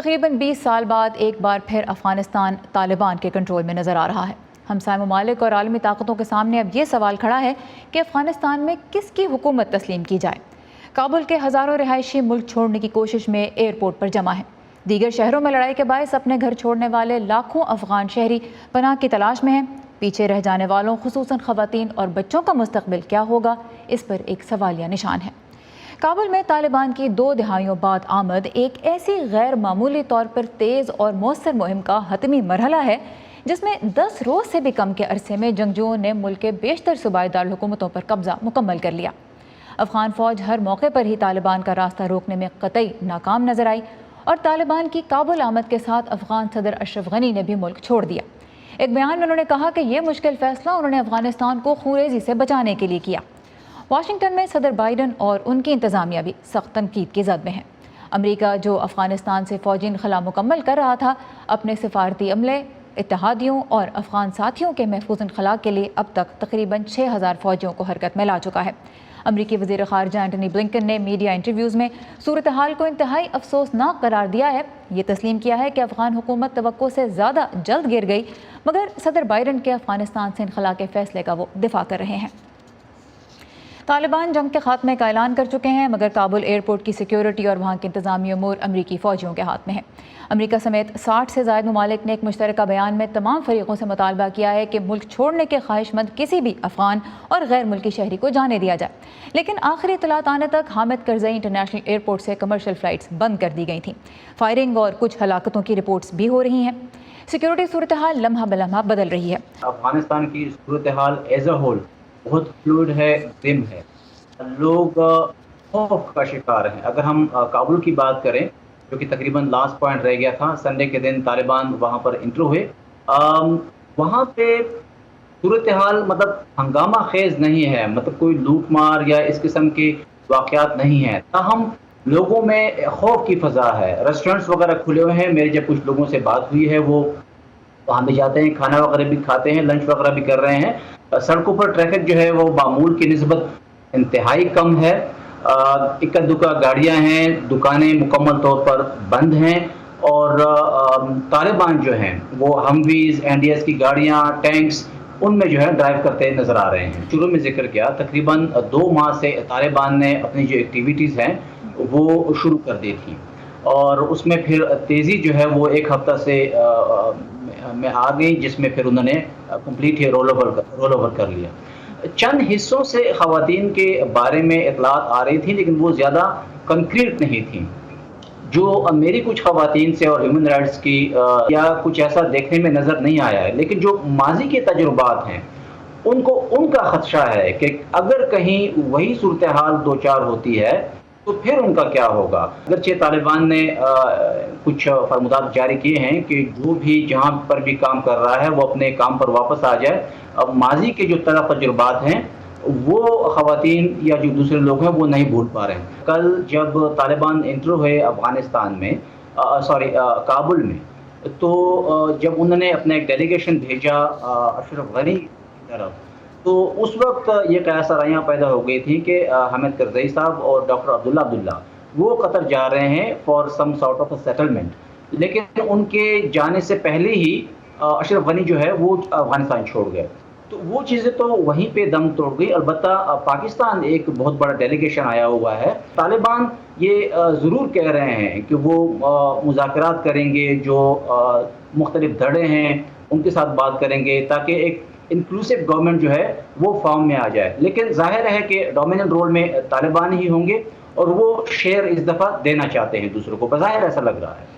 تقریباً 20 سال بعد ایک بار پھر افغانستان طالبان کے کنٹرول میں نظر آ رہا ہے۔ ہمسائے ممالک اور عالمی طاقتوں کے سامنے اب یہ سوال کھڑا ہے کہ افغانستان میں کس کی حکومت تسلیم کی جائے۔ کابل کے ہزاروں رہائشی ملک چھوڑنے کی کوشش میں ایئرپورٹ پر جمع ہیں۔ دیگر شہروں میں لڑائی کے باعث اپنے گھر چھوڑنے والے لاکھوں افغان شہری پناہ کی تلاش میں ہیں۔ پیچھے رہ جانے والوں خصوصاً خواتین اور بچوں کا مستقبل کیا ہوگا، اس پر ایک سوالیہ نشان ہے۔ کابل میں طالبان کی 2 دہائیوں بعد آمد ایک ایسی غیر معمولی طور پر تیز اور مؤثر مہم کا حتمی مرحلہ ہے جس میں 10 روز سے بھی کم کے عرصے میں جنگجوؤں نے ملک کے بیشتر صوبائی دارالحکومتوں پر قبضہ مکمل کر لیا۔ افغان فوج ہر موقع پر ہی طالبان کا راستہ روکنے میں قطعی ناکام نظر آئی اور طالبان کی کابل آمد کے ساتھ افغان صدر اشرف غنی نے بھی ملک چھوڑ دیا۔ ایک بیان میں انہوں نے کہا کہ یہ مشکل فیصلہ انہوں نے افغانستان کو خونریزی سے بچانے کے لیے کیا۔ واشنگٹن میں صدر بائیڈن اور ان کی انتظامیہ بھی سخت تنقید کی زد میں ہیں۔ امریکہ جو افغانستان سے فوجی انخلا مکمل کر رہا تھا، اپنے سفارتی عملے، اتحادیوں اور افغان ساتھیوں کے محفوظ انخلا کے لیے اب تک تقریباً 6000 فوجیوں کو حرکت میں لا چکا ہے۔ امریکی وزیر خارجہ اینٹنی بلنکن نے میڈیا انٹرویوز میں صورتحال کو انتہائی افسوسناک قرار دیا ہے۔ یہ تسلیم کیا ہے کہ افغان حکومت توقع سے زیادہ جلد گر گئی، مگر صدر بائیڈن کے افغانستان سے انخلا کے فیصلے کا وہ دفاع کر رہے ہیں۔ طالبان جنگ کے خاتمے کا اعلان کر چکے ہیں، مگر کابل ایئرپورٹ کی سیکیورٹی اور وہاں کے انتظامی امور امریکی فوجیوں کے ہاتھ میں ہے۔ امریکہ سمیت 60 سے زائد ممالک نے ایک مشترکہ بیان میں تمام فریقوں سے مطالبہ کیا ہے کہ ملک چھوڑنے کے خواہش مند کسی بھی افغان اور غیر ملکی شہری کو جانے دیا جائے، لیکن آخری اطلاعات آنے تک حامد کرزئی انٹرنیشنل ایئرپورٹ سے کمرشل فلائٹس بند کر دی گئی تھیں۔ فائرنگ اور کچھ ہلاکتوں کی رپورٹس بھی ہو رہی ہیں۔ سیکیورٹی صورتحال لمحہ بلمحہ بدل رہی ہے۔ افغانستان کی صورتحال ایز اے ہول بہت فلوئڈ ہے، گرم ہے، لوگ خوف کا شکار ہیں۔ اگر ہم کابل کی بات کریں جو کہ تقریباً لاسٹ پوائنٹ رہ گیا تھا، سنڈے کے دن طالبان وہاں پر انٹر ہوئے، وہاں پہ صورتحال مطلب ہنگامہ خیز نہیں ہے، مطلب کوئی لوٹ مار یا اس قسم کے واقعات نہیں ہیں، تاہم لوگوں میں خوف کی فضا ہے۔ ریسٹورینٹس وغیرہ کھلے ہوئے ہیں، میری جب کچھ لوگوں سے بات ہوئی ہے وہ وہاں بھی جاتے ہیں، کھانا وغیرہ بھی کھاتے ہیں، لنچ وغیرہ بھی کر رہے ہیں۔ سڑکوں پر ٹریفک جو ہے وہ معمول کی نسبت انتہائی کم ہے، اکا دکا گاڑیاں ہیں، دکانیں مکمل طور پر بند ہیں، اور طالبان جو ہیں وہ ہمویز، NDS کی گاڑیاں، ٹینکس، ان میں جو ہے ڈرائیو کرتے نظر آ رہے ہیں۔ شروع میں ذکر کیا تقریباً 2 ماہ سے طالبان نے اپنی جو ایکٹیویٹیز ہیں وہ شروع کر دی تھی، اور اس میں پھر تیزی جو ہے وہ 1 ہفتہ سے میں آ گئی، جس میں پھر انہوں نے کمپلیٹ ہی رول اوور کر لیا۔ چند حصوں سے خواتین کے بارے میں اطلاعات آ رہی تھیں، لیکن وہ زیادہ کنکریٹ نہیں تھیں۔ جو میری کچھ خواتین سے اور ہیومن رائٹس کی یا کچھ ایسا دیکھنے میں نظر نہیں آیا ہے، لیکن جو ماضی کے تجربات ہیں ان کا خدشہ ہے کہ اگر کہیں وہی صورتحال 2-4 ہوتی ہے تو پھر ان کا کیا ہوگا۔ اگرچہ طالبان نے کچھ فرمودات جاری کیے ہیں کہ جو بھی جہاں پر بھی کام کر رہا ہے وہ اپنے کام پر واپس آ جائے۔ اب ماضی کے جو تجربات ہیں وہ خواتین یا جو دوسرے لوگ ہیں وہ نہیں بھول پا رہے ہیں۔ کل جب طالبان انٹر ہوئے افغانستان میں کابل میں، تو جب انہوں نے اپنا ایک ڈیلیگیشن بھیجا اشرف غنی کی طرف، تو اس وقت یہ قیاس آرائیاں پیدا ہو گئی تھیں کہ حامد کرزئی صاحب اور ڈاکٹر عبداللہ وہ قطر جا رہے ہیں for some sort of settlement, لیکن ان کے جانے سے پہلے ہی اشرف غنی جو ہے وہ افغانستان چھوڑ گئے۔ تو وہ چیزیں تو وہیں پہ دم توڑ گئی۔ البتہ پاکستان ایک بہت بڑا ڈیلیگیشن آیا ہوا ہے۔ طالبان یہ ضرور کہہ رہے ہیں کہ وہ مذاکرات کریں گے، جو مختلف دھڑے ہیں ان کے ساتھ بات کریں گے تاکہ ایک انکلوسیو گورنمنٹ جو ہے وہ فارم میں آ جائے، لیکن ظاہر ہے کہ ڈومیننٹ رول میں طالبان ہی ہوں گے، اور وہ شیئر اس دفعہ دینا چاہتے ہیں دوسروں کو، بظاہر ایسا لگ رہا ہے۔